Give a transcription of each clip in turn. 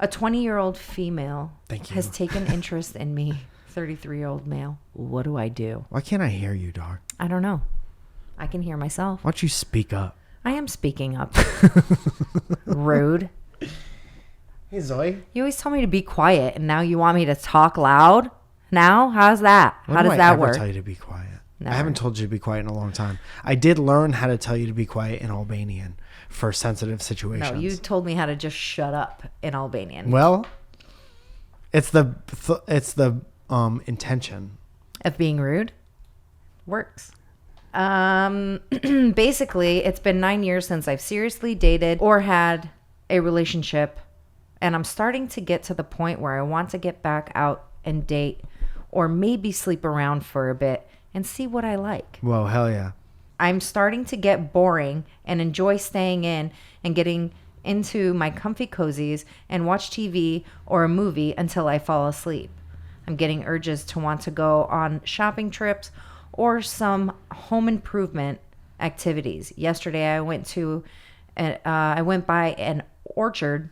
A 20-year-old female Thank you. has taken interest in me. 33-year-old male. What do I do? Why can't I hear you, dog? I don't know. I can hear myself. Why don't you speak up? I am speaking up. Rude. Hey, Zoe. You always tell me to be quiet, and now you want me to talk loud? Now? How's that? How does that work? I tell you to be quiet? Never. I haven't told you to be quiet in a long time. I did learn how to tell you to be quiet in Albanian for sensitive situations. No, you told me how to just shut up in Albanian. Well, it's the intention Of being rude? Works. Basically, it's been 9 years since I've seriously dated or had a relationship, and I'm starting to get to the point where I want to get back out and date or maybe sleep around for a bit and see what I like. Well, hell yeah. I'm starting to get boring and enjoy staying in and getting into my comfy cozies and watch TV or a movie until I fall asleep. I'm getting urges to want to go on shopping trips or some home improvement activities. Yesterday I went by an orchard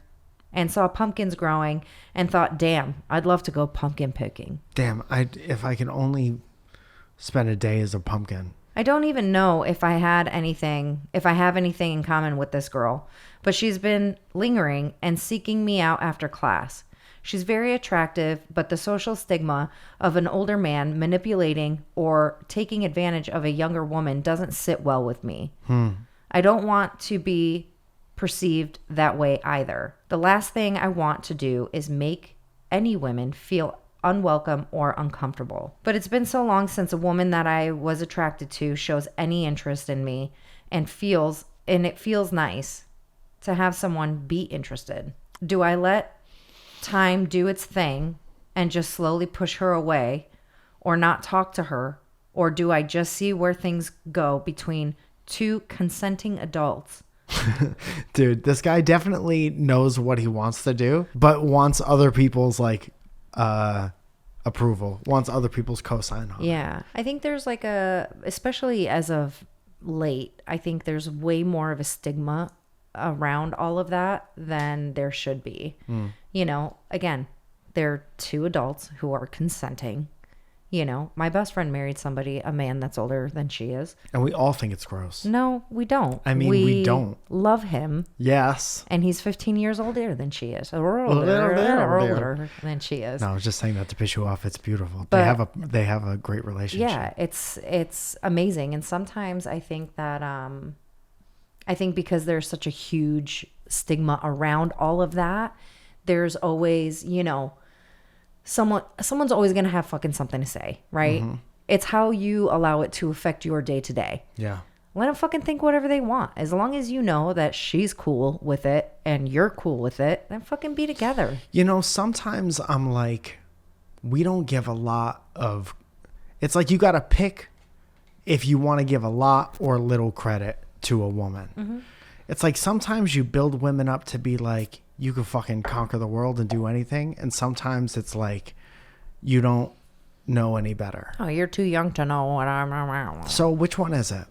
and saw pumpkins growing and thought, damn, I'd love to go pumpkin picking. Damn, if I can only spend a day as a pumpkin. I don't even know if I have anything in common with this girl, but she's been lingering and seeking me out after class. She's very attractive, but the social stigma of an older man manipulating or taking advantage of a younger woman doesn't sit well with me. I don't want to be perceived that way either. The last thing I want to do is make any women feel unwelcome or uncomfortable. But it's been so long since a woman that I was attracted to shows any interest in me and it feels nice to have someone be interested. Do I let time do its thing and just slowly push her away or not talk to her? Or do I just see where things go between two consenting adults? Dude, this guy definitely knows what he wants to do, but wants other people's approval, wants other people's cosign on it. Yeah. I think there's especially as of late, I think there's way more of a stigma around all of that than there should be. You know, again, they're two adults who are consenting. You know, my best friend married a man that's older than she is. And we all think it's gross. No, we don't. I mean, we don't. Love him. Yes. And he's 15 years older than she is. Or older than she is. No, I was just saying that to piss you off. It's beautiful. But, they have a great relationship. Yeah, it's amazing. And sometimes I think that because there's such a huge stigma around all of that, there's always, you know, someone's always going to have fucking something to say, right? Mm-hmm. It's how you allow it to affect your day to day. Yeah. Let them fucking think whatever they want. As long as you know that she's cool with it and you're cool with it, then fucking be together. You know, sometimes I'm like, we don't give a lot of, it's like you got to pick if you want to give a lot or little credit to a woman. Mm-hmm. It's like sometimes you build women up to be like, you can fucking conquer the world and do anything. And sometimes it's like, you don't know any better. Oh, you're too young to know what I'm. So which one is it?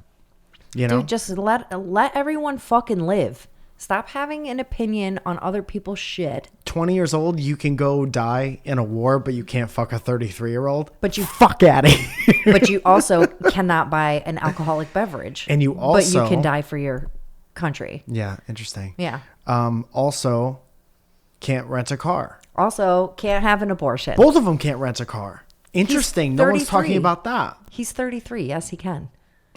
You know, dude, just let everyone fucking live. Stop having an opinion on other people's shit. 20 years old, you can go die in a war, but you can't fuck a 33-year-old. But you fuck out of here. But you also cannot buy an alcoholic beverage. And you also, but you can die for your country. Yeah, interesting. Yeah. Also, can't rent a car. Also, can't have an abortion. Both of them can't rent a car. Interesting. No one's talking about that. He's 33. Yes, he can.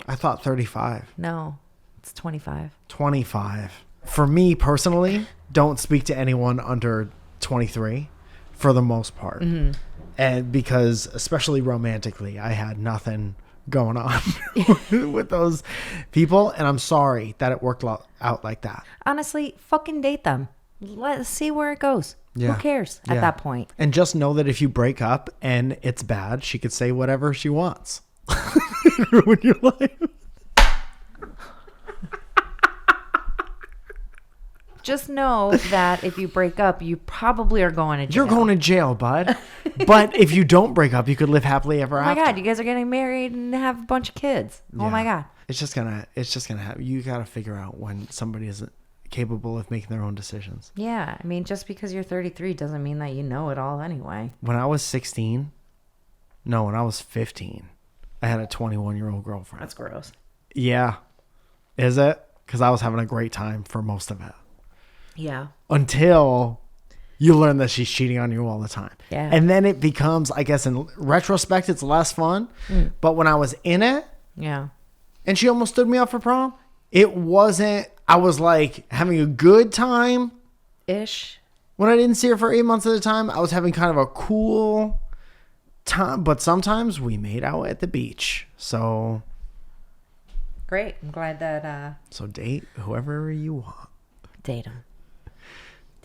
I thought 35. No, it's 25. 25. For me personally, don't speak to anyone under 23 for the most part. Mm-hmm. And because, especially romantically, I had nothing going on with those people. And I'm sorry that it worked out like that. Honestly, fucking date them. Let's see where it goes. Yeah. Who cares at that point? And just know that if you break up and it's bad, she could say whatever she wants. Ruin your life. Just know that if you break up, you probably are going to jail. You're going to jail, bud. But if you don't break up, you could live happily ever after. Oh my God, you guys are getting married and have a bunch of kids. Yeah. Oh my God. It's just gonna happen. You gotta figure out when somebody isn't capable of making their own decisions. Yeah. I mean, just because you're 33 doesn't mean that you know it all anyway. When I was 15, I had a 21-year-old girlfriend. That's gross. Yeah. Is it? Because I was having a great time for most of it. Yeah. Until you learn that she's cheating on you all the time. Yeah. And then it becomes, I guess in retrospect, it's less fun. But when I was in it, Yeah. and she almost stood me up for prom, it wasn't, I was like having a good time. Ish. When I didn't see her for 8 months at a time, I was having kind of a cool time. But sometimes we made out at the beach. So Great. I'm glad that so date whoever you want. date him.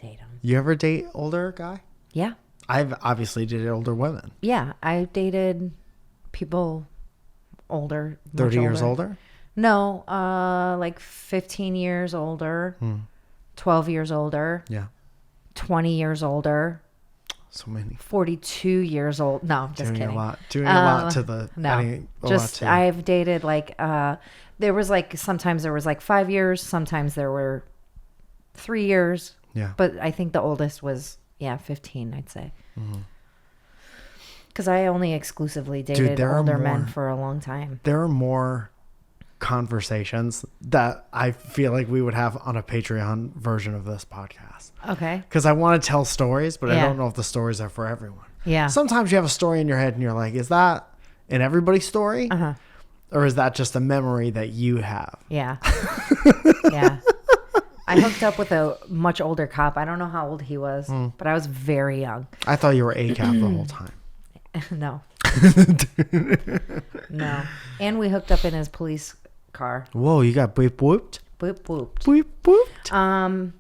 Date him. You ever date older guy? Yeah. I've obviously dated older women. Yeah. I dated people older. 30 years older? No, like 15 years older, 12 years older, Yeah. 20 years older, So many. 42 years old. No, just Doing kidding. a lot. Doing a lot to the. No, a just lot to, I've dated like there was like sometimes there was like 5 years, sometimes there were 3 years, yeah. but I think the oldest was 15, I'd say. Because I only exclusively dated there are older men more- for a long time. There are more conversations that I feel like we would have on a Patreon version of this podcast. Okay. Because I want to tell stories, but I Yeah. don't know if the stories are for everyone. Yeah. Sometimes you have a story in your head and you're like, is that in everybody's story? Uh-huh. Or is that just a memory that you have? Yeah. Yeah. I hooked up with a much older cop. I don't know how old he was, but I was very young. I thought you were ACAB the whole time. No. No. And we hooked up in his police car. Whoa, you got boop whooped? Boop, boop. Boop whooped?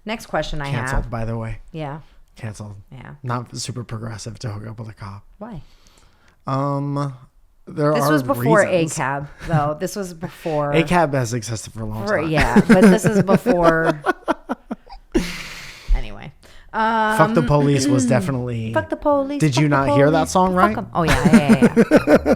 Next question I Canceled, have. by the way. Yeah. Canceled. Yeah. Not super progressive to hook up with a cop. Why? There This are was before reasons. ACAB, though. This was before. ACAB has existed for a long time. Yeah, but this is before. Anyway. Fuck the Police was definitely. Fuck the police. Did fuck you the not hear that police, song fuck right? 'em. Oh, yeah.